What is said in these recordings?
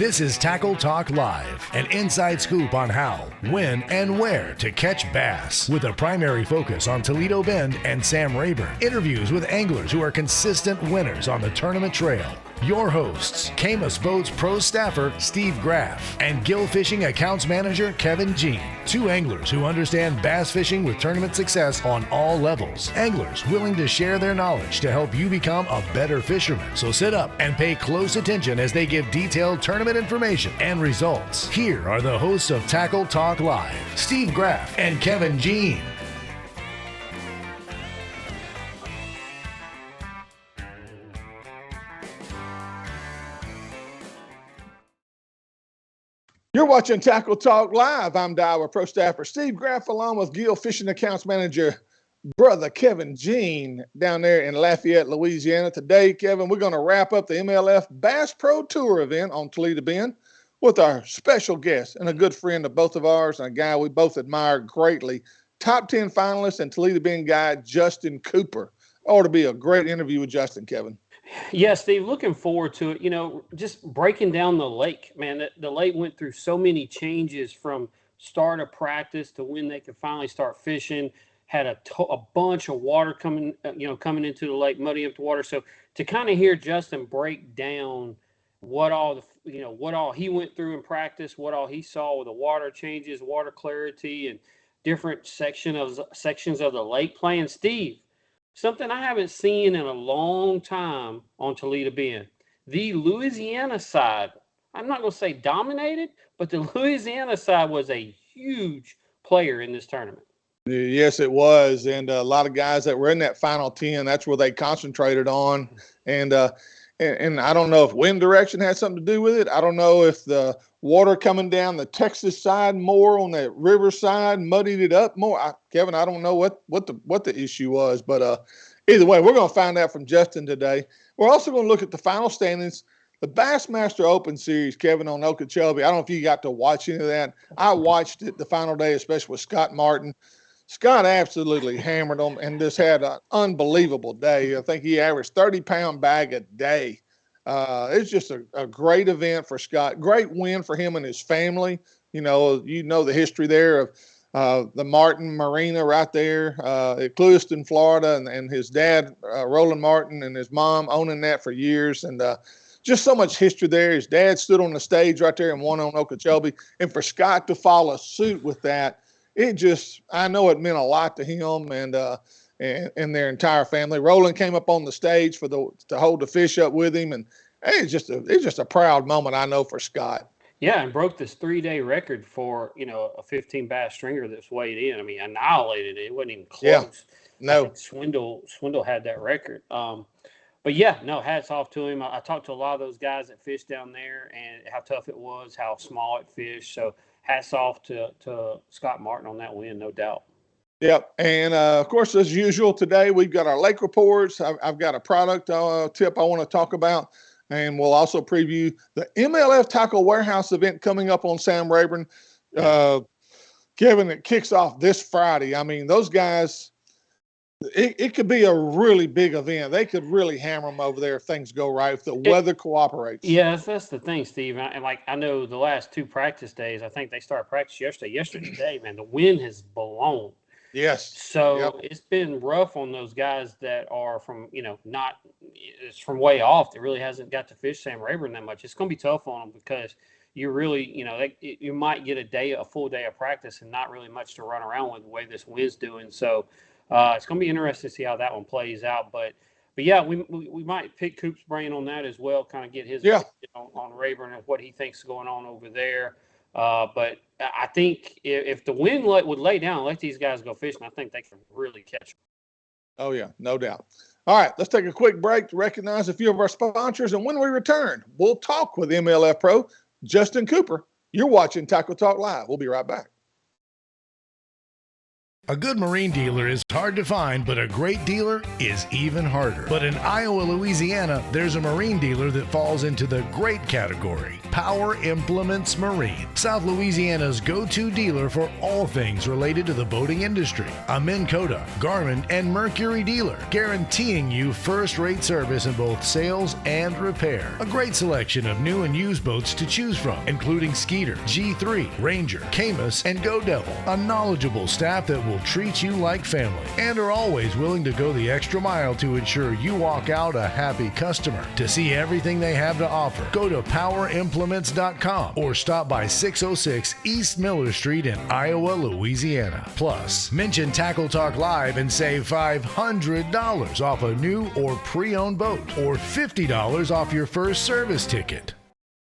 This is Tackle Talk Live, an inside scoop on how, when, and where to catch bass, with a primary focus on Toledo Bend and Sam Rayburn. Interviews with anglers who are consistent winners on the tournament trail. Your hosts, Camus Boats Pro Staffer Steve Graff and Gill Fishing Accounts Manager Kevin Jean. Two anglers who understand bass fishing with tournament success on all levels. Anglers willing to share their knowledge to help you become a better fisherman. So sit up and pay close attention as they give detailed tournament information and results. Here are the hosts of Tackle Talk Live, Steve Graff and Kevin Jean. You're watching Tackle Talk Live. I'm MLF Pro Staffer Steve Graff, along with Gill Fishing Accounts Manager, brother Kevin Jean, down there in Lafayette, Louisiana. Today, Kevin, we're going to wrap up the MLF Bass Pro Tour event on Toledo Bend with our special guest and a good friend of both of ours and a guy we both admire greatly, top 10 finalist and Toledo Bend guy, Justin Cooper. Ought to be a great interview with Justin, Kevin. Yeah, Steve, looking forward to it. You know, just breaking down the lake, man. The lake went through so many changes from start of practice to when they could finally start fishing. Had a bunch of water coming into the lake, muddy up the water. So to kind of hear Justin break down what all he went through in practice, what all he saw with the water changes, water clarity, and different sections of the lake playing. Steve, something I haven't seen in a long time on Toledo Bend. The Louisiana side, I'm not going to say dominated, but the Louisiana side was a huge player in this tournament. Yes, it was. And a lot of guys that were in that final 10, that's where they concentrated on. And I don't know if wind direction had something to do with it. I don't know if the water coming down the Texas side more on that river side muddied it up more. Kevin, I don't know what the issue was, but either way, we're going to find out from Justin today. We're also going to look at the final standings. The Bassmaster Open Series, Kevin, on Okeechobee. I don't know if you got to watch any of that. I watched it the final day, especially with Scott Martin. Scott absolutely hammered them and just had an unbelievable day. I think he averaged 30-pound bag a day. It's just a great event for Scott. Great win for him and his family. You know the history there of the Martin Marina right there at Clewiston, Florida, and his dad, Roland Martin, and his mom owning that for years. And just so much history there. His dad stood on the stage right there and won on Okeechobee. And for Scott to follow suit with that, I know it meant a lot to him and their entire family. Roland came up on the stage to hold the fish up with him, and it's just a proud moment, I know, for Scott. Yeah, and broke this 3-day record for a 15 bass stringer that's weighed in. I mean, annihilated it. It wasn't even close. Yeah, no. I think Swindle had that record. But yeah, no, hats off to him. I talked to a lot of those guys that fished down there and how tough it was, how small it fished. So hats off to Scott Martin on that win, no doubt. Yep. And, of course, as usual, today we've got our lake reports. I've got a product tip I want to talk about, and we'll also preview the MLF Tackle Warehouse event coming up on Sam Rayburn. Kevin, it kicks off this Friday. I mean, those guys, it could be a really big event. They could really hammer them over there if things go right, if the weather cooperates. Yeah, that's the thing, Steve. And I know the last 2 practice days, I think they started practice yesterday today, man, the wind has blown. Yes. So It's been rough on those guys that are from, it's from way off. That really hasn't got to fish Sam Rayburn that much. It's going to be tough on them because you really, you might get a full day of practice and not really much to run around with the way this wind's doing. So it's going to be interesting to see how that one plays out. But yeah, we might pick Coop's brain on that as well, kind of get his on Rayburn and what he thinks is going on over there. But I think if the wind would lay down and let these guys go fishing, I think they can really catch them. Oh, yeah, no doubt. All right, let's take a quick break to recognize a few of our sponsors. And when we return, we'll talk with MLF Pro Justin Cooper. You're watching Tackle Talk Live. We'll be right back. A good marine dealer is hard to find, but a great dealer is even harder. But in Iowa, Louisiana, there's a marine dealer that falls into the great category. Power Implements Marine, South Louisiana's go-to dealer for all things related to the boating industry. A Minn Kota, Garmin, and Mercury dealer, guaranteeing you first-rate service in both sales and repair. A great selection of new and used boats to choose from, including Skeeter, G3, Ranger, Camus, and Go Devil. A knowledgeable staff that will treat you like family and are always willing to go the extra mile to ensure you walk out a happy customer. To see everything they have to offer, go to powerimplements.com or stop by 606 East Miller Street in Iowa, Louisiana. Plus, mention Tackle Talk Live and save $500 off a new or pre-owned boat or $50 off your first service ticket.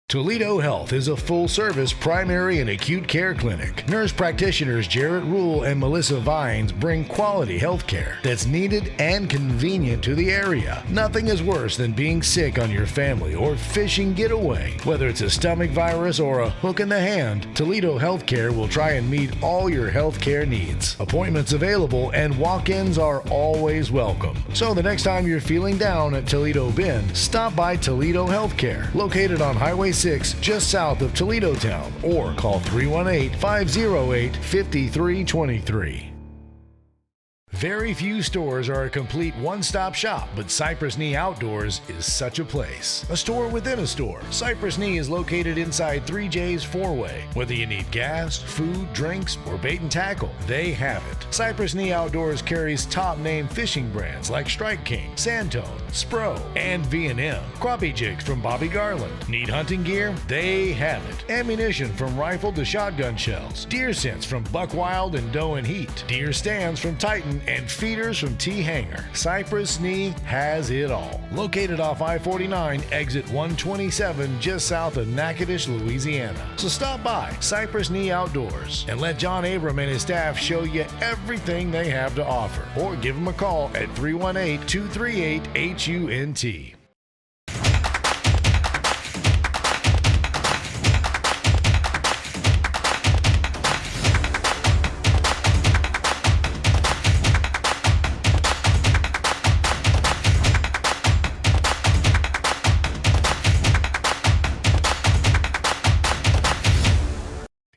Toledo Health is a full-service primary and acute care clinic. Nurse practitioners Jarrett Rule and Melissa Vines bring quality health care that's needed and convenient to the area. Nothing is worse than being sick on your family or fishing getaway. Whether it's a stomach virus or a hook in the hand, Toledo Healthcare will try and meet all your health care needs. Appointments available and walk-ins are always welcome. So the next time you're feeling down at Toledo Bend, stop by Toledo Healthcare, located on Highway 6 just south of Toledo Town, or call 318-508-5323. Very few stores are a complete one-stop shop, but Cypress Knee Outdoors is such a place. A store within a store. Cypress Knee is located inside 3J's Four-Way. Whether you need gas, food, drinks, or bait and tackle, they have it. Cypress Knee Outdoors carries top-name fishing brands like Strike King, Sandtone, Spro, and V&M. Crappie jigs from Bobby Garland. Need hunting gear? They have it. Ammunition from rifle to shotgun shells. Deer scents from Buck Wild and Doe and Heat. Deer stands from Titan and feeders from T-Hanger. Cypress Knee has it all. Located off I-49, exit 127, just south of Natchitoches, Louisiana. So stop by Cypress Knee Outdoors and let John Abram and his staff show you everything they have to offer. Or give them a call at 318-238-HUNT.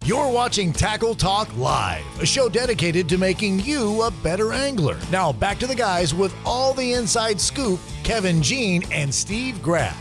You're watching Tackle Talk Live, a show dedicated to making you a better angler. Now back to the guys with all the inside scoop, Kevin Jean and Steve Graff.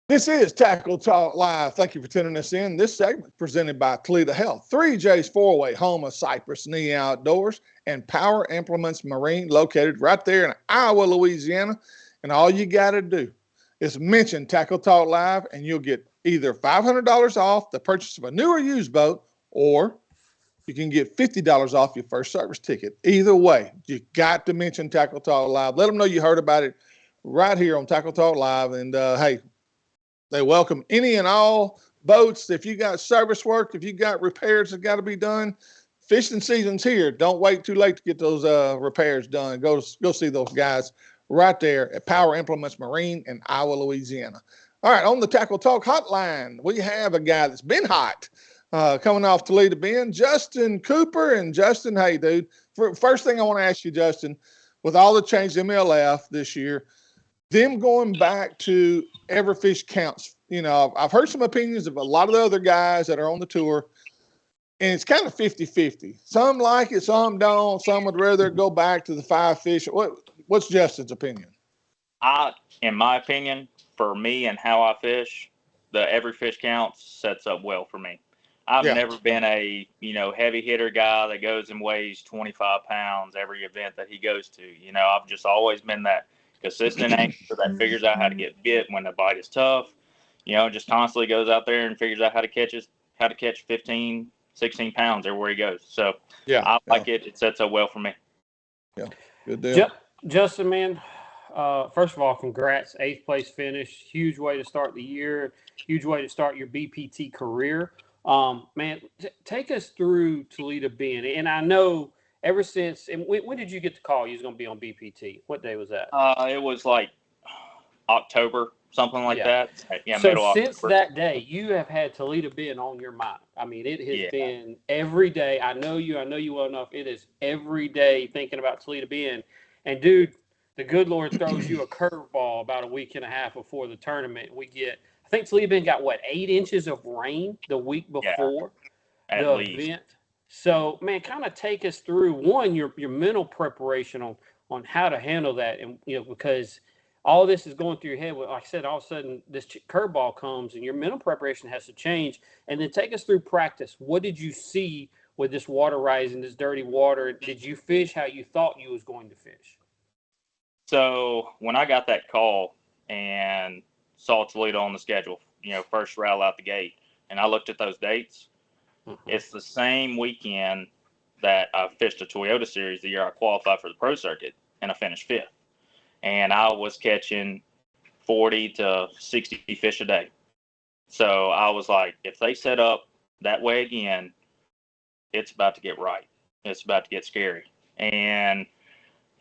This is Tackle Talk Live. Thank you for tuning us in. This segment presented by Toledo Health, 3J's Four-Way, home of Cypress Knee Outdoors, and Power Implements Marine, located right there in Iowa, Louisiana. And all you got to do is mention Tackle Talk Live, and you'll get either $500 off the purchase of a new or used boat, or you can get $50 off your first service ticket. Either way, you got to mention Tackle Talk Live. Let them know you heard about it right here on Tackle Talk Live. And hey, they welcome any and all boats. If you got service work, if you got repairs that got to be done, fishing season's here. Don't wait too late to get those repairs done. Go see those guys right there at Power Implements Marine in Iowa, Louisiana. All right, on the Tackle Talk hotline, we have a guy that's been hot coming off Toledo Bend, Justin Cooper. And Justin, hey, dude, first thing I want to ask you, Justin, with all the change in MLF this year, them going back to every fish counts. You know, I've heard some opinions of a lot of the other guys that are on the tour, and it's kind of 50-50. Some like it, some don't. Some would rather go back to the 5 fish. What's Justin's opinion? In my opinion, for me and how I fish, the every fish counts sets up well for me. I've never been a, heavy hitter guy that goes and weighs 25 pounds every event that he goes to. I've just always been that consistent angler that figures out how to get bit when the bite is tough, just constantly goes out there and figures out how to catch 15, 16 pounds everywhere he goes. So I like it. It sets up well for me. Yeah. Good deal. Justin, man, first of all, congrats. 8th place finish. Huge way to start the year. Huge way to start your BPT career. Man, take us through Toledo Bend. And I know ever since – and when did you get the call you was going to be on BPT? What day was that? It was like October, something like Yeah. that. Yeah, So middle since October. that day, you have had Toledo Bend on your mind. I mean, it has been every day. I know you well enough. It is every day thinking about Toledo Bend. And dude, the good Lord throws you a curveball about a week and a half before the tournament. I think Toledo Bend got what, 8 inches of rain the week Yeah, before at the least. event. So man, kind of take us through your mental preparation on how to handle that, and because all this is going through your head. Like I said, all of a sudden this curveball comes, and your mental preparation has to change. And then take us through practice. What did you see with this water rising, this dirty water? Did you fish how you thought you was going to fish? So when I got that call and saw Toledo on the schedule, first route out the gate, and I looked at those dates, it's the same weekend that I fished a Toyota Series the year I qualified for the pro circuit, and I finished 5th. And I was catching 40 to 60 fish a day. So I was like, if they set up that way again, it's about to get right. It's about to get scary. And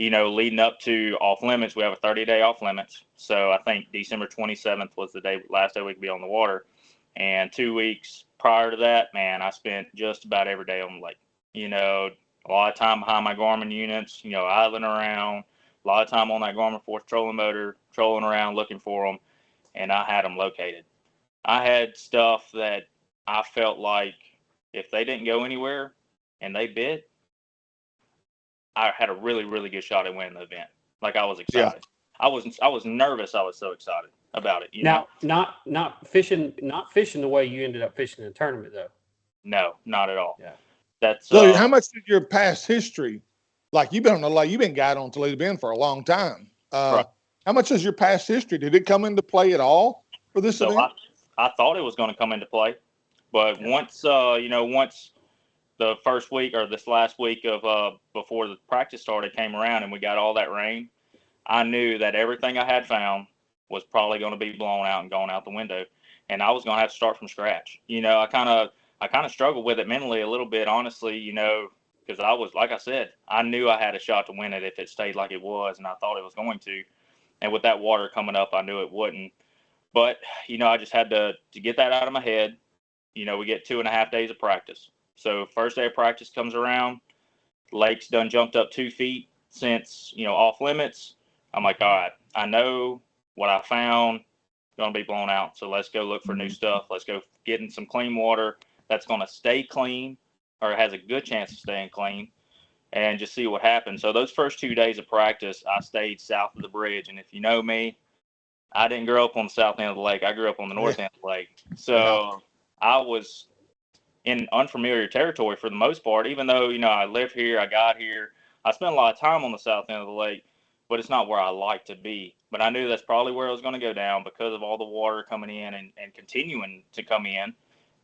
leading up to off limits, we have a 30-day off limits. So I think December 27th was the last day we could be on the water. And 2 weeks prior to that, man, I spent just about every day on the lake. A lot of time behind my Garmin units, idling around, a lot of time on that Garmin 4th trolling motor, trolling around looking for them, and I had them located. I had stuff that I felt like if they didn't go anywhere and they bit, I had a really, really good shot at winning the event. Like, I was excited. Yeah. I was nervous. I was so excited about it. Now, not fishing the way you ended up fishing in the tournament, though. No, not at all. Yeah. That's so. How much did your past history, like you've been on the lake, you've been guiding on Toledo Bend for a long time. Right. How much is your past history? Did it come into play at all for this event? I thought it was going to come into play, but once the first week or this last week of before the practice started came around and we got all that rain, I knew that everything I had found was probably going to be blown out and gone out the window, and I was going to have to start from scratch. I kind of struggled with it mentally a little bit, honestly, because I was, like I said, I knew I had a shot to win it if it stayed like it was, and I thought it was going to. And with that water coming up, I knew it wouldn't. But, I just had to get that out of my head. We get 2.5 days of practice. So first day of practice comes around, lake's done jumped up 2 feet since, off limits. I'm like, all right, I know what I found going to be blown out. So let's go look for new stuff. Let's go get in some clean water that's going to stay clean or has a good chance of staying clean and just see what happens. So those first 2 days of practice, I stayed south of the bridge. And if you know me, I didn't grow up on the south end of the lake. I grew up on the north end of the lake. So I was in unfamiliar territory for the most part, even though, I lived here, I got here. I spent a lot of time on the south end of the lake, but it's not where I like to be. But I knew that's probably where it was going to go down because of all the water coming in and continuing to come in.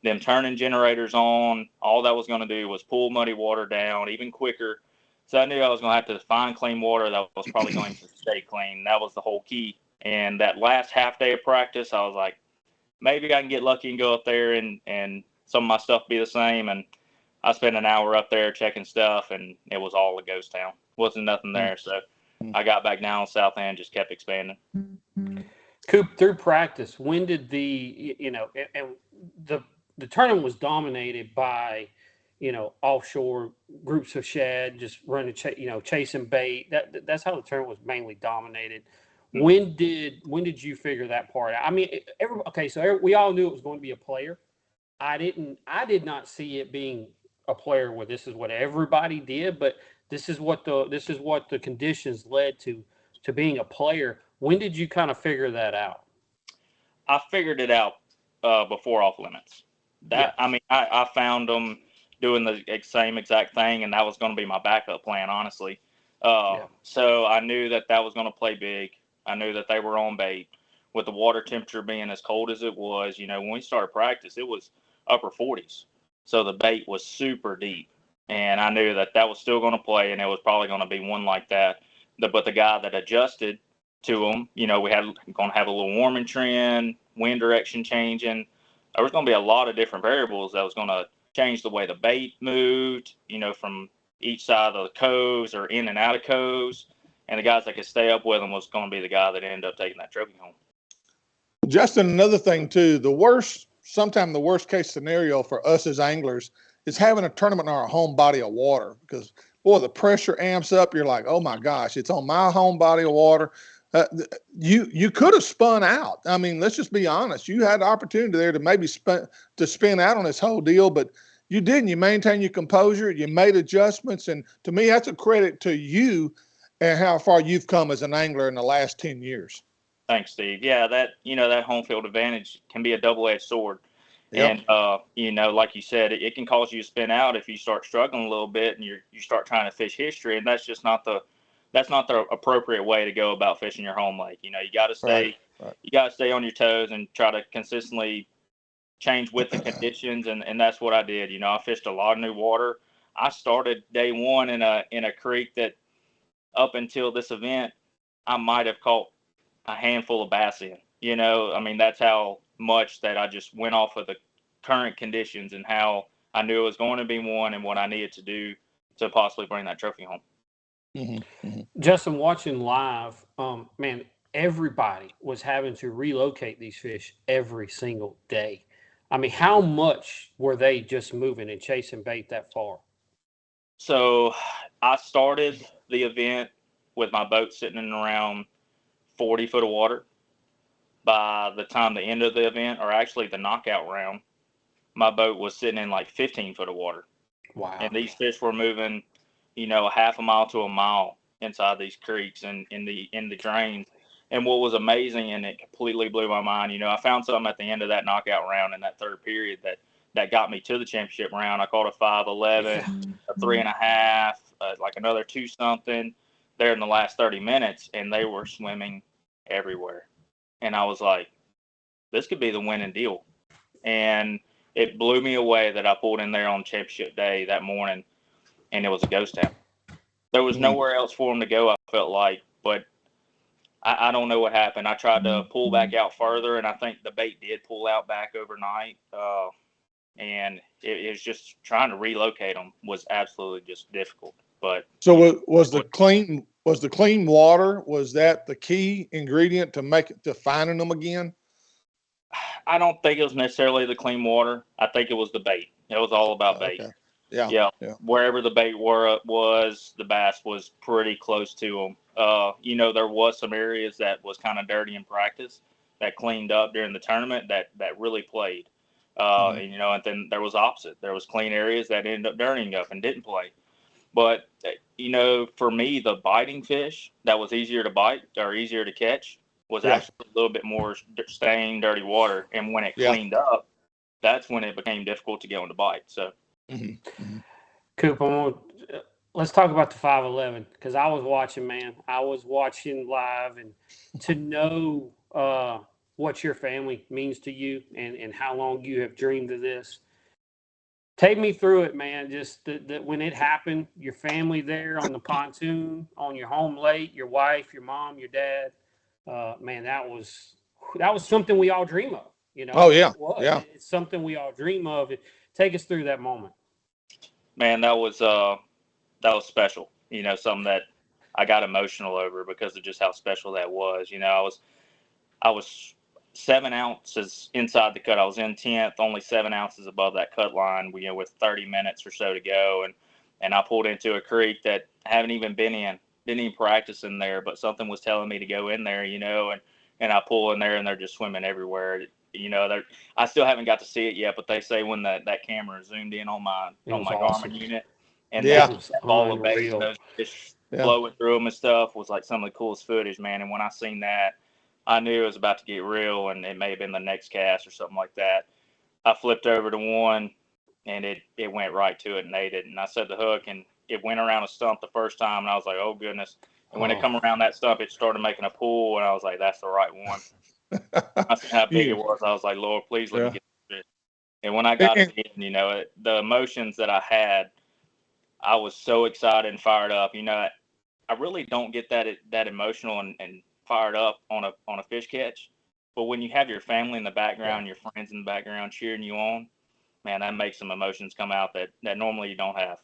Them turning generators on, all that was going to do was pull muddy water down even quicker. So I knew I was going to have to find clean water that was probably going to stay clean. That was the whole key. And that last half day of practice, I was like, maybe I can get lucky and go up there and some of my stuff be the same. And I spent an hour up there checking stuff, and it was all a ghost town. Wasn't nothing there. So I got back down on South End, just kept expanding. Coop, through practice, when did the tournament was dominated by, offshore groups of shad just running, chasing bait. That's how the tournament was mainly dominated. When did you figure that part out? I mean, we all knew it was going to be a player. I did not see it being a player where this is what everybody did, but this is what the conditions led to being a player. When did you kind of figure that out? I figured it out before off limits. I found them doing the same exact thing, and that was going to be my backup plan, honestly. So I knew that was going to play big. I knew that they were on bait. With the water temperature being as cold as it was, when we started practice, it was upper 40s. So the bait was super deep. And I knew that was still going to play, and it was probably going to be one like that. But the guy that adjusted to them, we had going to have a little warming trend, wind direction changing. There was going to be a lot of different variables that was going to change the way the bait moved, from each side of the coves or in and out of coves. And the guys that could stay up with them was going to be the guy that ended up taking that trophy home. Justin, another thing too, sometimes the worst case scenario for us as anglers is having a tournament on our home body of water, because boy, the pressure amps up. You're like, oh my gosh, it's on my home body of water. You could have spun out. I mean, let's just be honest. You had the opportunity there to maybe spin out on this whole deal, but you didn't. You maintained your composure. You made adjustments, and to me, that's a credit to you and how far you've come as an angler in the last 10 years. Thanks, Steve. Yeah, that home field advantage can be a double-edged sword. Yep. And, like you said, it can cause you to spin out if you start struggling a little bit and you start trying to fish history. And that's just not the appropriate way to go about fishing your home lake. You got to stay, you got to stay on your toes and try to consistently change with the conditions. And that's what I did. I fished a lot of new water. I started day one in a creek that up until this event, I might have caught a handful of bass in. That's how much that I just went off of the current conditions and how I knew it was going to be one and what I needed to do to possibly bring that trophy home. Mm-hmm. Mm-hmm. Justin, watching live, man, everybody was having to relocate these fish every single day. How much were they just moving and chasing bait that far? So I started the event with my boat sitting in around 40 foot of water. By the time the end of the event, or actually the knockout round, my boat was sitting in like 15 foot of water. Wow. And these fish were moving, half a mile to a mile inside these creeks and in the drains. And what was amazing, and it completely blew my mind, I found something at the end of that knockout round in that third period that got me to the championship round. I caught a 5.11, a 3.5, like another 2 something there in the last 30 minutes, and they were swimming everywhere. And I was like, this could be the winning deal. And it blew me away that I pulled in there on championship day that morning, and it was a ghost town. There was nowhere else for them to go, I felt like. But I don't know what happened. I tried to pull back out further, and I think the bait did pull out back overnight. And it was just trying to relocate them was absolutely just difficult. But so was the clean water, was that the key ingredient to finding them again? I don't think it was necessarily the clean water. I think it was the bait. It was all about bait. Okay. Yeah. Wherever the bait was, the bass was pretty close to them. There was some areas that was kind of dirty in practice that cleaned up during the tournament that really played. And then there was opposite. There was clean areas that ended up dirtying up and didn't play. But, for me, the biting fish that was easier to bite or easier to catch was actually a little bit more stained, dirty water. And when it cleaned up, that's when it became difficult to get on the bite. So, Coop, let's talk about the 5.11, because I was watching, man. I was watching live, and to know what your family means to you and how long you have dreamed of this. Take me through it, man. Just that when it happened, your family there on the pontoon, on your home lake, your wife, your mom, your dad. Man, that was something we all dream of. Oh yeah, It's something we all dream of. Take us through that moment. Man, that was special. Something that I got emotional over because of just how special that was. I was 7 ounces inside the cut. I was in 10th, only 7 ounces above that cut line, with 30 minutes or so to go. And I pulled into a creek that I haven't even been in, didn't even practice in there, but something was telling me to go in there, and I pull in there and they're just swimming everywhere. I still haven't got to see it yet, but they say when that camera zoomed in on my awesome. Garmin unit and that ball of bait and those fish flowing through them and stuff was like some of the coolest footage, man. And when I seen that, I knew it was about to get real, and it may have been the next cast or something like that. I flipped over to one, and it went right to it and ate it. And I set the hook, and it went around a stump the first time, and I was like, oh, goodness. And when it come around that stump, it started making a pull, and I was like, that's the right one. I seen how big it was. I was like, Lord, please let me get this fish. And when I got it in, the emotions that I had, I was so excited and fired up. I really don't get that emotional and fired up on a fish catch, but when you have your family in the background, your friends in the background cheering you on, man, that makes some emotions come out that normally you don't have.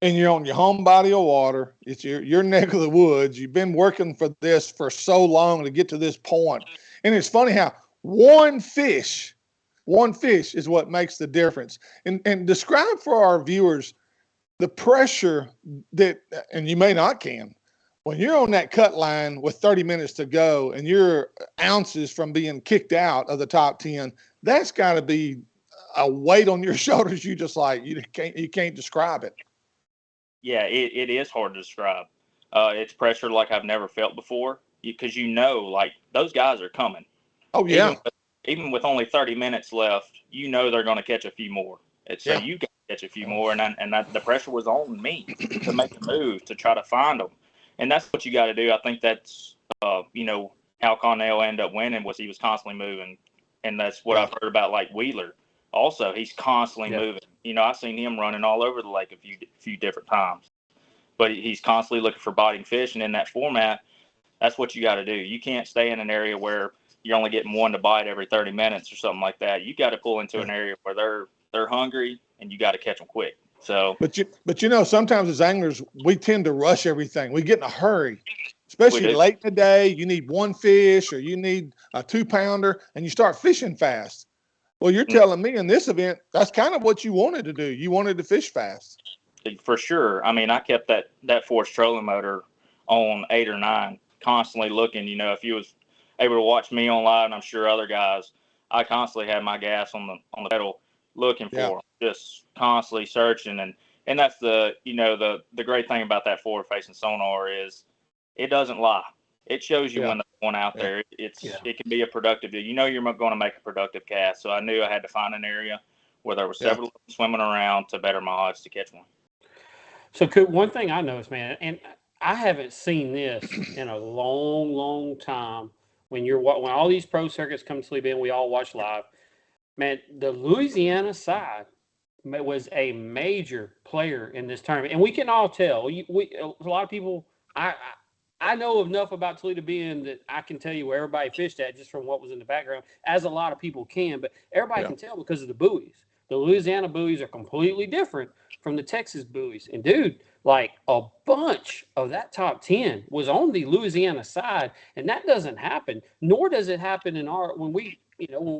and you're on your home body of water. It's your neck of the woods. You've been working for this for so long to get to this point. And it's funny how one fish is what makes the difference. And describe for our viewers the pressure that, and you may not can, when you're on that cut line with 30 minutes to go and you're ounces from being kicked out of the top 10, that's got to be a weight on your shoulders. You can't describe it. Yeah, it is hard to describe. It's pressure like I've never felt before, because like those guys are coming. Oh yeah. Even with only 30 minutes left, they're going to catch a few more. So you got to catch a few more, and the pressure was on me to make a move to try to find them, and that's what you got to do. I think that's how Connell ended up winning was he was constantly moving, and that's what I've heard about like Wheeler. Also, he's constantly moving. I've seen him running all over the lake a few different times, but he's constantly looking for biting fish, and in that format, that's what you got to do. You can't stay in an area where you're only getting one to bite every 30 minutes or something like that. You got to pull into an area where they're hungry, and you got to catch them quick. So, but sometimes as anglers, we tend to rush everything. We get in a hurry, especially late in the day. You need one fish or you need a 2-pounder, and you start fishing fast. Well, you're telling me in this event, that's kind of what you wanted to do. You wanted to fish fast. For sure. I mean, I kept that forced trolling motor on 8 or 9, constantly looking. If you was able to watch me on live, and I'm sure other guys, I constantly had my gas on the pedal looking for them, just constantly searching. And that's the great thing about that forward-facing sonar is it doesn't lie. It shows you when there's one out there. It can be a productive. You're going to make a productive cast. So I knew I had to find an area where there were several swimming around to better my odds to catch one. So one thing I noticed, man, and I haven't seen this in a long, long time. When all these pro circuits come to Toledo Bend, we all watch live. Man, the Louisiana side was a major player in this tournament, and we can all tell. A lot of people, I know enough about Toledo Bend that I can tell you where everybody fished at just from what was in the background, as a lot of people can. But everybody can tell because of the buoys. The Louisiana buoys are completely different from the Texas buoys. And, dude, like a bunch of that top 10 was on the Louisiana side, and that doesn't happen. Nor does it happen when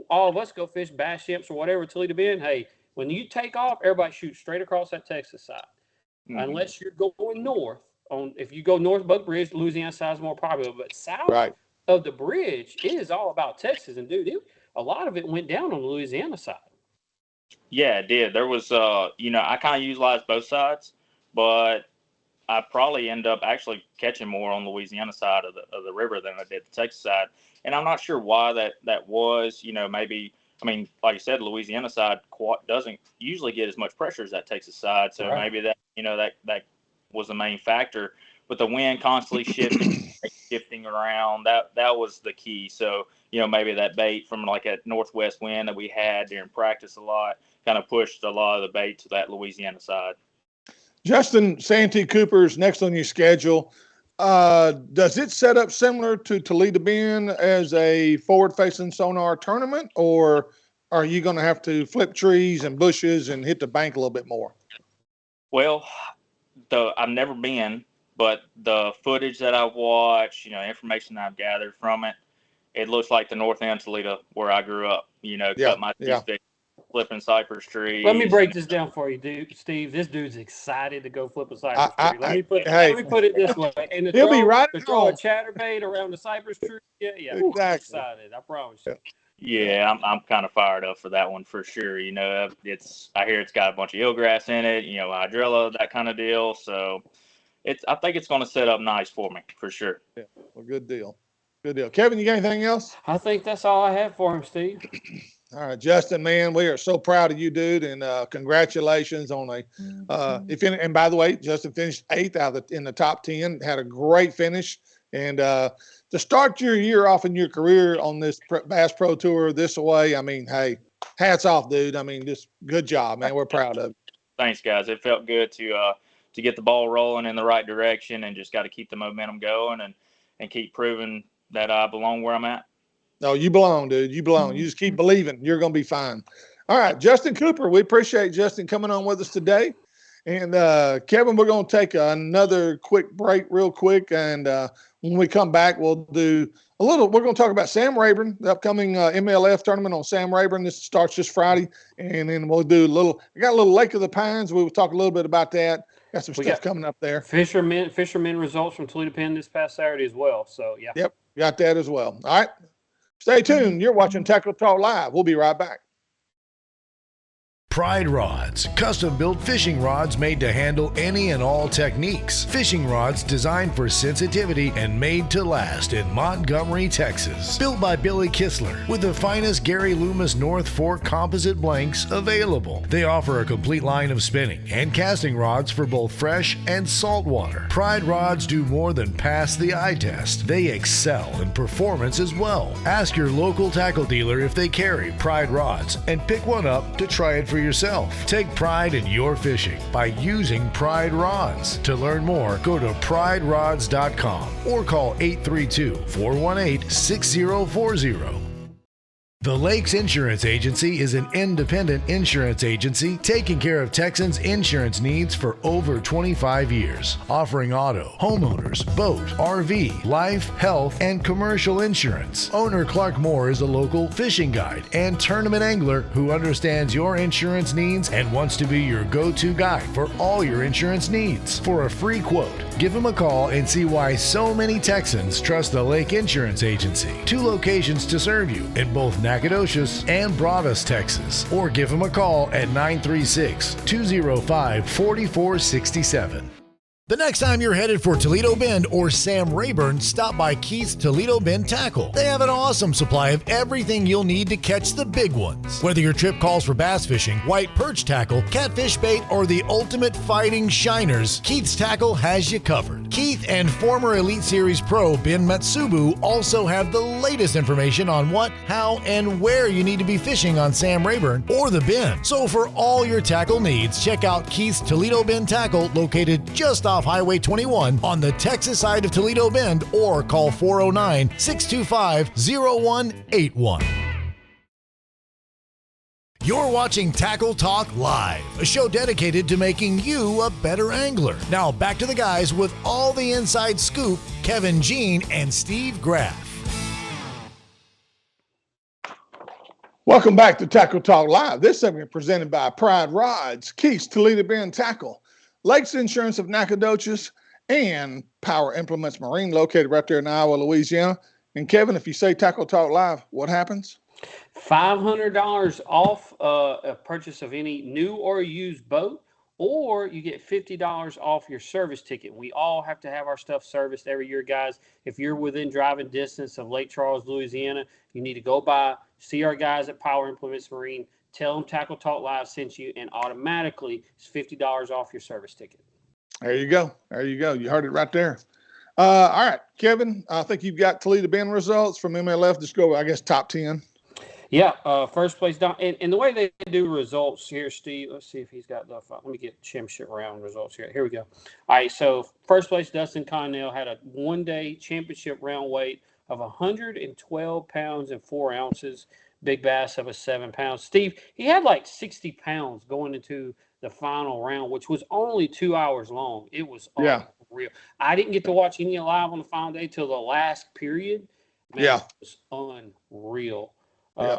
all of us go fish bass ships or whatever at Toledo Bend. Hey, when you take off, everybody shoots straight across that Texas side. Mm-hmm. Unless you're going north. If you go north Buck Bridge, the Louisiana side is more popular. But south of the bridge, it is all about Texas. And, dude, a lot of it went down on the Louisiana side. Yeah, it did. There was, I kind of utilized both sides, but I probably end up actually catching more on the Louisiana side of the river than I did the Texas side. And I'm not sure why that was. Maybe, like you said, the Louisiana side doesn't usually get as much pressure as that Texas side. So maybe that was the main factor. But the wind constantly shifting around, that was the key. So, maybe that bait from like a northwest wind that we had during practice a lot kind of pushed a lot of the bait to that Louisiana side. Justin Santee Cooper's next on your schedule. Does it set up similar to Toledo Bend as a forward-facing sonar tournament, or are you going to have to flip trees and bushes and hit the bank a little bit more? Well, I've never been, but the footage that I've watched, information I've gathered from it, it looks like the north end of Toledo where I grew up. Cut my teeth stick, flipping cypress trees. Let me break this down for you, Steve. This dude's excited to go flip a cypress tree. Let me put it this way. And he'll be right to throw a chatterbait around the cypress tree. Yeah, exactly. Excited. I promise you. Yeah, I'm kind of fired up for that one for sure. I hear it's got a bunch of eelgrass in it, hydrilla, that kind of deal. So I think it's going to set up nice for me for sure. Yeah, well, good deal. Good deal. Kevin, you got anything else? I think that's all I have for him, Steve. All right, Justin, man, we are so proud of you, dude, and congratulations on and by the way, Justin finished 8th in the top 10, had a great finish, and to start your year off in your career on this Bass Pro Tour this way, hey, hats off, dude. Just good job, man. We're proud of you. Thanks, guys. It felt good to get the ball rolling in the right direction, and just got to keep the momentum going and keep proving that I belong where I'm at. No, you belong, dude. You belong. You just keep believing. You're going to be fine. All right, Justin Cooper, we appreciate Justin coming on with us today. And Kevin, we're going to take another quick break real quick. And when we come back, we're going to talk about Sam Rayburn, the upcoming MLF tournament on Sam Rayburn. This starts this Friday. And then we'll do I got a little Lake of the Pines. We'll talk a little bit about that. Got some stuff coming up there. Fishermen results from Toledo Bend this past Saturday as well. So, yeah. Yep, got that as well. All right. Stay tuned. You're watching Tackle Talk Live. We'll be right back. Pride Rods, custom-built fishing rods made to handle any and all techniques. Fishing rods designed for sensitivity and made to last in Montgomery, Texas. Built by Billy Kistler with the finest Gary Loomis North Fork composite blanks available. They offer a complete line of spinning and casting rods for both fresh and saltwater. Pride Rods do more than pass the eye test. They excel in performance as well. Ask your local tackle dealer if they carry Pride Rods and pick one up to try it for yourself. Take pride in your fishing by using Pride Rods. To learn more, go to priderods.com or call 832-418-6040. The Lakes Insurance Agency is an independent insurance agency taking care of Texans' insurance needs for over 25 years, offering auto, homeowners, boat, RV, life, health, and commercial insurance. Owner Clark Moore is a local fishing guide and tournament angler who understands your insurance needs and wants to be your go-to guide for all your insurance needs. For a free quote, give him a call and see why so many Texans trust the Lake Insurance Agency. 2 locations to serve you in both Nacogdoches and Broadus, Texas, or give him a call at 936-205-4467. The next time you're headed for Toledo Bend or Sam Rayburn, stop by Keith's Toledo Bend Tackle. They have an awesome supply of everything you'll need to catch the big ones. Whether your trip calls for bass fishing, white perch tackle, catfish bait, or the ultimate fighting shiners, Keith's Tackle has you covered. Keith and former Elite Series pro Ben Matsubu also have the latest information on what, how, and where you need to be fishing on Sam Rayburn or the Bend. So for all your tackle needs, check out Keith's Toledo Bend Tackle, located just off Highway 21 on the Texas side of Toledo Bend, or call 409-625-0181. You're watching Tackle Talk Live, a show dedicated to making you a better angler. Now back to the guys with all the inside scoop, Kevin Jean and Steve Graff. Welcome back to Tackle Talk Live. This segment presented by Pride Rods, Keith's Toledo Bend Tackle, Lakes Insurance of Nacogdoches, and Power Implements Marine, located right there in Iowa, Louisiana. And Kevin, if you say Tackle Talk Live, what happens? $500 off a purchase of any new or used boat, or you get $50 off your service ticket. We all have to have our stuff serviced every year, guys. If you're within driving distance of Lake Charles, Louisiana, you need to go by, see our guys at Power Implements Marine, tell them Tackle Talk Live sent you, and automatically it's $50 off your service ticket. There you go. There you go. You heard it right there. All right, Kevin, I think you've got Toledo Bend results from MLF. Just go, I guess, top 10. Yeah, first place down. And the way they do results here, Steve, let's see if he's got the – let me get championship round results here. Here we go. All right, so first place, Dustin Connell had a one-day championship round weight of 112 pounds and 4 ounces. Big bass of a 7 pounds. Steve, he had like 60 pounds going into the final round, which was only 2 hours long. It was unreal. I didn't get to watch any live on the final day till the last period. Man, it was unreal.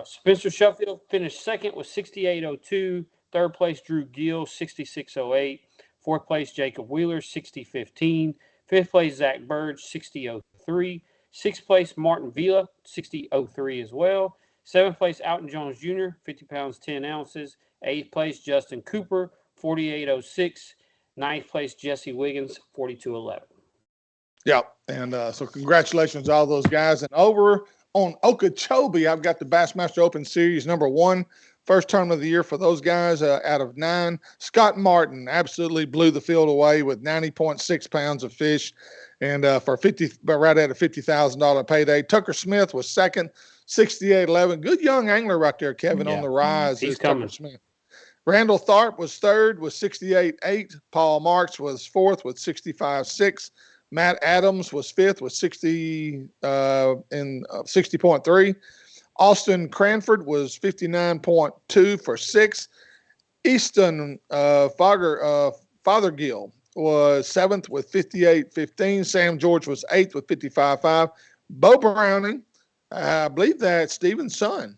Spencer Sheffield finished second with 68.02. Third place, Drew Gill, 66.08. Fourth place, Jacob Wheeler, 60.15. Fifth place, Zach Bird, 60.03. Sixth place, Martin Villa, 60.03 as well. Seventh place, Alton Jones Jr., 50 pounds, 10 ounces. Eighth place, Justin Cooper, 48.06. Ninth place, Jesse Wiggins, 42.11. Yeah, and so congratulations to all those guys. And over on Okeechobee, I've got the Bassmaster Open Series #1, first tournament of the year for those guys out of 9. Scott Martin absolutely blew the field away with 90.6 pounds of fish, and for right at a $50,000 payday. Tucker Smith was second, 68.11. Good young angler right there, Kevin, on the rise. He's coming. Tucker Smith. Randall Tharp was third with 68.8. Paul Marks was fourth with 65.6. Matt Adams was fifth with 60.3. Austin Cranford was 59.2 for 6th. Easton Fogger Fothergill was 7th with 58.15. Sam George was 8th with 55.5. Bo Browning, I believe that's Stephen's son.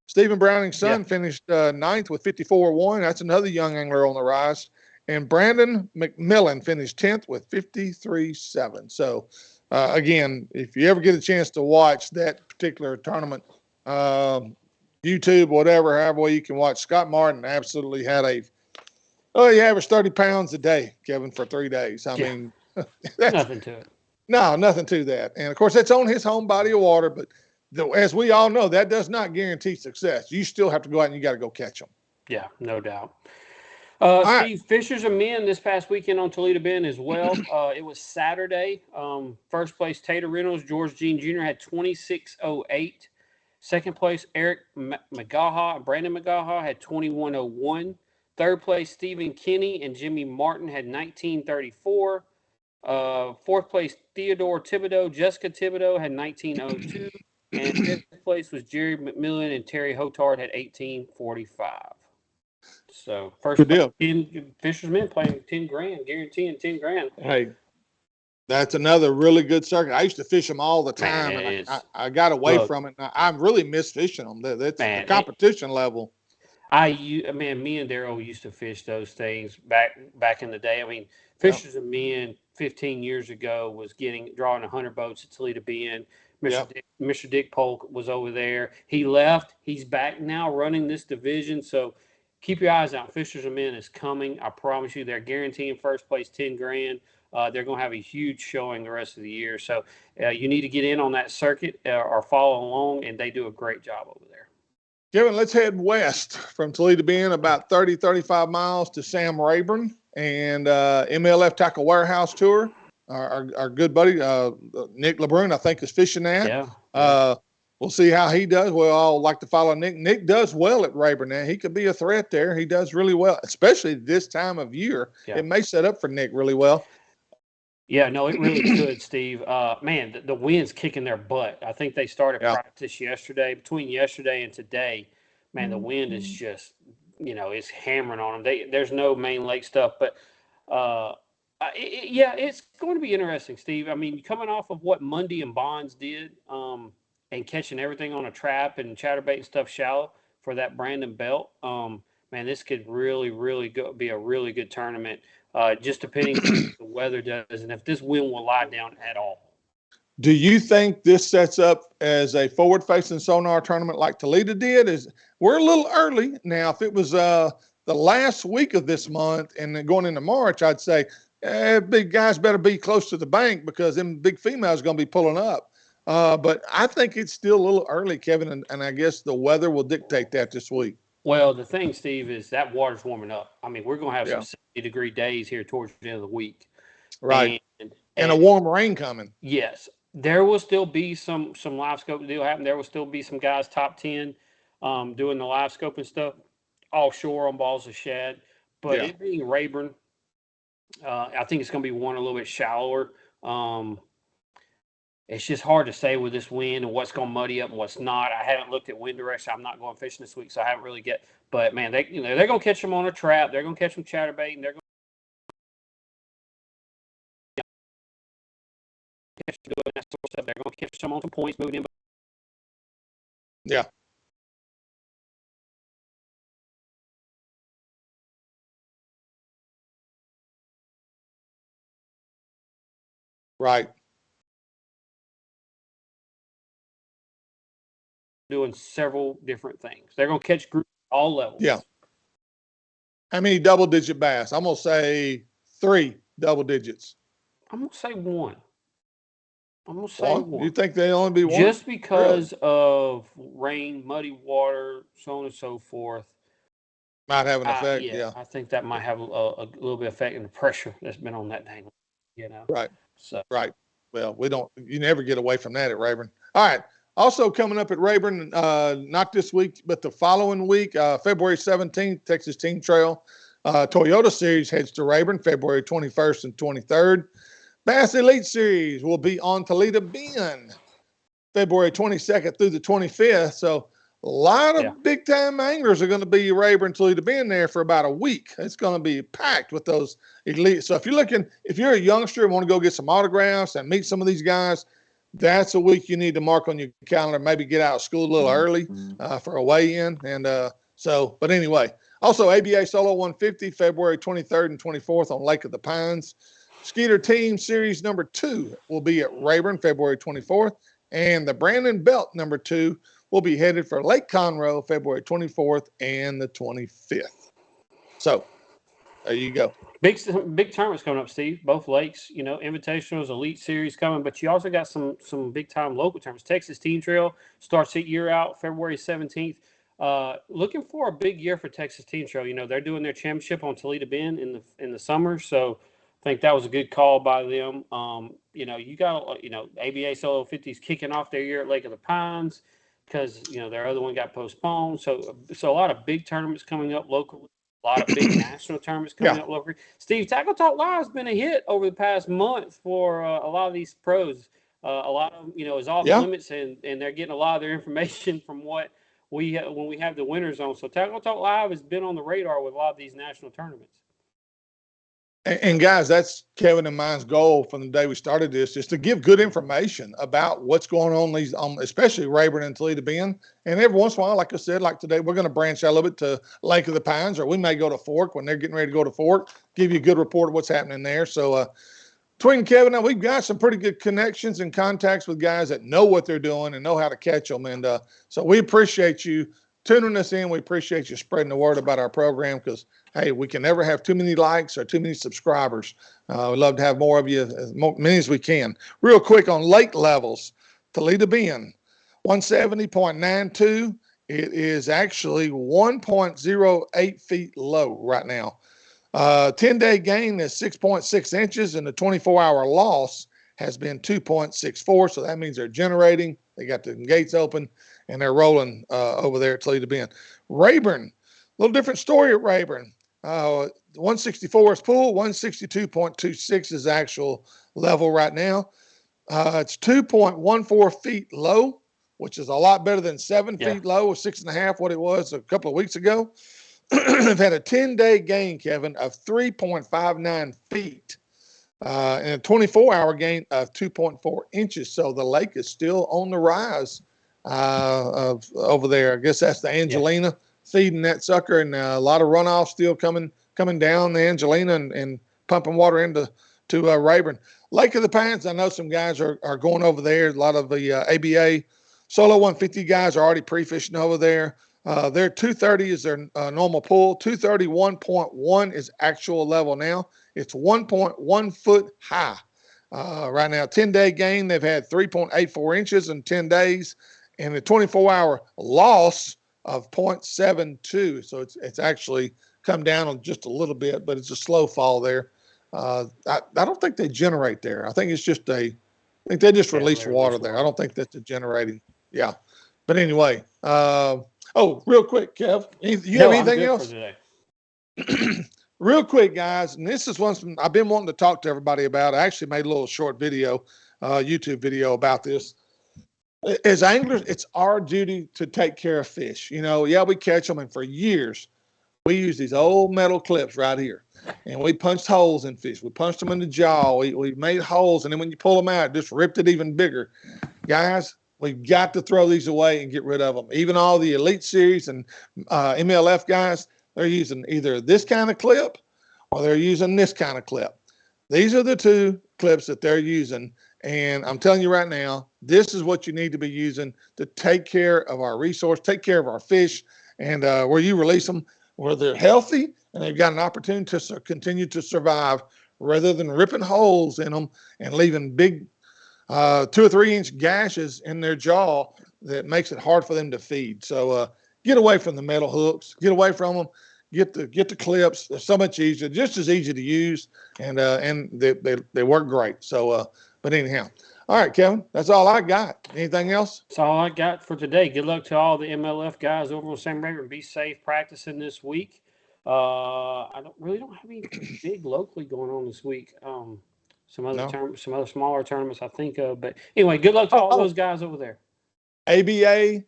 Stephen Browning's son finished 9th with 54.1. That's another young angler on the rise. And Brandon McMillan finished 10th with 53.7. So, again, if you ever get a chance to watch that particular tournament, YouTube, whatever, however way you can watch, Scott Martin absolutely had he averaged 30 pounds a day, Kevin, for 3 days. I mean, that's nothing to it. No, nothing to that. And, of course, that's on his home body of water. But as we all know, that does not guarantee success. You still have to go out and you got to go catch them. Yeah, no doubt. All Steve, right. Fishers of Men this past weekend on Toledo Bend as well. It was Saturday. First place, Tater Reynolds, George Jean Jr. had 26.08. Second place, Eric McGaha, Brandon McGaha had 21.01. Third place, Stephen Kinney and Jimmy Martin had 19.34. Fourth place, Theodore Thibodeau, Jessica Thibodeau had 19.02. And fifth place was Jerry McMillan and Terry Hotard had 18.45. So first Good deal. 10 Fishermen playing 10 grand, guaranteeing 10 grand. Hey, that's another really good circuit. I used to fish them all the time, Man, and I got away from it. I really miss fishing them. That's the competition level. Me and Daryl used to fish those things back in the day. I mean, Fishers of Men 15 years ago was drawing 100 boats at Toledo Bend. Mr. Dick Polk was over there. He left. He's back now running this division. So keep your eyes out. Fishers of Men is coming. I promise you, they're guaranteeing first place 10 grand. They're going to have a huge showing the rest of the year. So you need to get in on that circuit or follow along, and they do a great job over there. Kevin, let's head west from Toledo Bend about 30, 35 miles to Sam Rayburn and MLF Tackle Warehouse Tour. Our good buddy, Nick LeBrun, I think, is fishing that. Yeah. We'll see how he does. We'll all like to follow Nick. Nick does well at Rayburn now. He could be a threat there. He does really well, especially this time of year. Yeah. It may set up for Nick really well. Yeah, no, it really could, Steve. Man, the wind's kicking their butt. I think they started practice yesterday. Between yesterday and today, man, the wind is just, it's hammering on them. There's no main lake stuff, but it's going to be interesting, Steve. I mean, coming off of what Mundy and Bonds did, and catching everything on a trap and chatterbait and stuff shallow for that Brandon belt, man, this could really, really be a really good tournament. Just depending on what the weather does and if this wind will lie down at all. Do you think this sets up as a forward-facing sonar tournament like Toledo did? We're a little early now. If it was the last week of this month and then going into March, I'd say big guys better be close to the bank because them big females are going to be pulling up. But I think it's still a little early, Kevin, and I guess the weather will dictate that this week. Well, the thing, Steve, is that water's warming up. I mean, we're going to have some 70-degree days here towards the end of the week. Right. And a warm rain coming. Yes. There will still be some live scope deal happen. There will still be some guys top 10 doing the live scope and stuff offshore on balls of shad. But it being Rayburn, I think it's going to be one a little bit shallower. It's just hard to say with this wind and what's going to muddy up and what's not. I haven't looked at wind direction. I'm not going fishing this week, so I haven't really But man, they're going to catch them on a trap. They're going to catch them chatterbait, and they're going to catch them doing that sort of stuff. They're going to catch some on some points moving in. Yeah. Right. Doing several different things. They're going to catch groups at all levels. Yeah. How many double-digit bass? I'm going to say 3 double digits. I'm going to say 1. I'm going to say 1. You think they only be 1? Just because of rain, muddy water, so on and so forth. Might have an effect, yeah. I think that might have a little bit of effect in the pressure that's been on that dang, Right. So. Right. Well, you never get away from that at Rayburn. All right. Also coming up at Rayburn, not this week, but the following week, February 17th, Texas Team Trail. Toyota Series heads to Rayburn, February 21st and 23rd. Bass Elite Series will be on Toledo Bend, February 22nd through the 25th. So A lot of big time anglers are going to be Rayburn, Toledo Bend there for about a week. It's going to be packed with those elite. So if you're a youngster and want to go get some autographs and meet some of these guys, that's a week you need to mark on your calendar. Maybe get out of school a little early for a weigh-in. And but anyway, also ABA Solo 150, February 23rd and 24th on Lake of the Pines. Skeeter Team Series number 2 will be at Rayburn, February 24th. And the Brandon Belt number 2 will be headed for Lake Conroe, February 24th and the 25th. So there you go. Big tournaments coming up, Steve. Both lakes, Invitationals, Elite Series coming, but you also got some big time local tournaments. Texas Team Trail starts the year out February 17th. Looking for a big year for Texas Team Trail. They're doing their championship on Toledo Bend in the summer, so I think that was a good call by them. You got ABA Solo 50s kicking off their year at Lake of the Pines because their other one got postponed. So a lot of big tournaments coming up locally. A lot of big national tournaments coming up locally. Steve, Tackle Talk Live has been a hit over the past month for a lot of these pros. A lot of them, is off limits, and they're getting a lot of their information from what when we have the winners on. So Tackle Talk Live has been on the radar with a lot of these national tournaments. And guys, that's Kevin and mine's goal from the day we started this, is to give good information about what's going on these, especially Rayburn and Toledo Bend. And every once in a while, like I said, like today, we're going to branch out a little bit to Lake of the Pines, or we may go to Fork when they're getting ready to go to Fork, give you a good report of what's happening there. So between Kevin and I, we've got some pretty good connections and contacts with guys that know what they're doing and know how to catch them. And so we appreciate you tuning us in. We appreciate you spreading the word about our program because, hey, we can never have too many likes or too many subscribers. We'd love to have more of you, many as we can. Real quick on lake levels, Toledo Bend, 170.92. It is actually 1.08 feet low right now. 10-day gain is 6.6 inches, and the 24-hour loss has been 2.64. So that means they're generating. They got the gates open, and they're rolling over there at Toledo Bend. Rayburn, a little different story at Rayburn. 164 is pool, 162.26 is actual level right now. It's 2.14 feet low, which is a lot better than 7 feet low, or 6.5, what it was a couple of weeks ago. They've had a 10-day gain, Kevin, of 3.59 feet and a 24-hour gain of 2.4 inches. So the lake is still on the rise over there. I guess that's the Angelina feeding that sucker, and a lot of runoff still coming down the Angelina and pumping water into Rayburn. Lake of the Pines, I know some guys are going over there. A lot of the ABA Solo 150 guys are already pre-fishing over there. Their 230 is their normal pool. 231.1 is actual level now. It's 1.1 foot high right now. 10-day gain, they've had 3.84 inches in 10 days, and the 24-hour loss of 0.72. So it's actually come down on just a little bit, but it's a slow fall there. I don't think they generate there. I think it's just I think they just release water there. I don't think that's a generating. Yeah. But anyway, real quick, Kev, you have anything else? Real quick, guys, and this is one I've been wanting to talk to everybody about. I actually made a little short video, YouTube video about this. As anglers, it's our duty to take care of fish. We catch them, and for years, we use these old metal clips right here, and we punched holes in fish. We punched them in the jaw. We made holes, and then when you pull them out, it just ripped it even bigger. Guys, we've got to throw these away and get rid of them. Even all the Elite Series and MLF guys, they're using either this kind of clip or they're using this kind of clip. These are the two clips that they're using. And I'm telling you right now, this is what you need to be using to take care of our resource, take care of our fish, and where you release them, where they're healthy and they've got an opportunity to continue to survive, rather than ripping holes in them and leaving big 2 or 3 inch gashes in their jaw that makes it hard for them to feed. So get away from the metal hooks, get away from them, get the clips. They're so much easier, just as easy to use, and they work great. So, but anyhow, all right, Kevin, that's all I got. Anything else? That's all I got for today. Good luck to all the MLF guys over on Sam Rayburn. Be safe practicing this week. I don't have anything big locally going on this week. Some other smaller tournaments I think of, but anyway, good luck to all those guys over there. ABA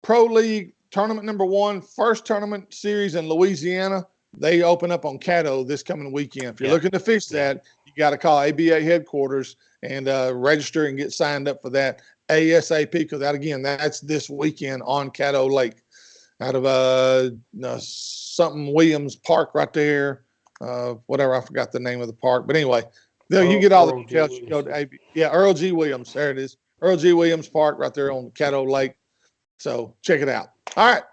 Pro League tournament number 1, first tournament series in Louisiana. They open up on Caddo this coming weekend. If you're looking to fish that, you got to call ABA headquarters and register and get signed up for that ASAP, because that's this weekend on Caddo Lake out of something Williams Park right there. Whatever, I forgot the name of the park. But anyway, you get all the details. You go to Earl G. Williams. There it is. Earl G. Williams Park right there on Caddo Lake. So check it out. All right.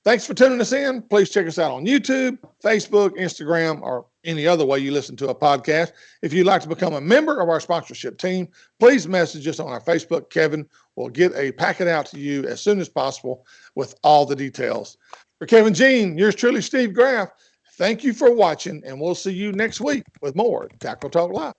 Thanks for tuning us in. Please check us out on YouTube, Facebook, Instagram, or any other way you listen to a podcast. If you'd like to become a member of our sponsorship team, please message us on our Facebook. Kevin will get a packet out to you as soon as possible with all the details. For Kevin Jean, yours truly, Steve Graff, thank you for watching, and we'll see you next week with more Tackle Talk Live.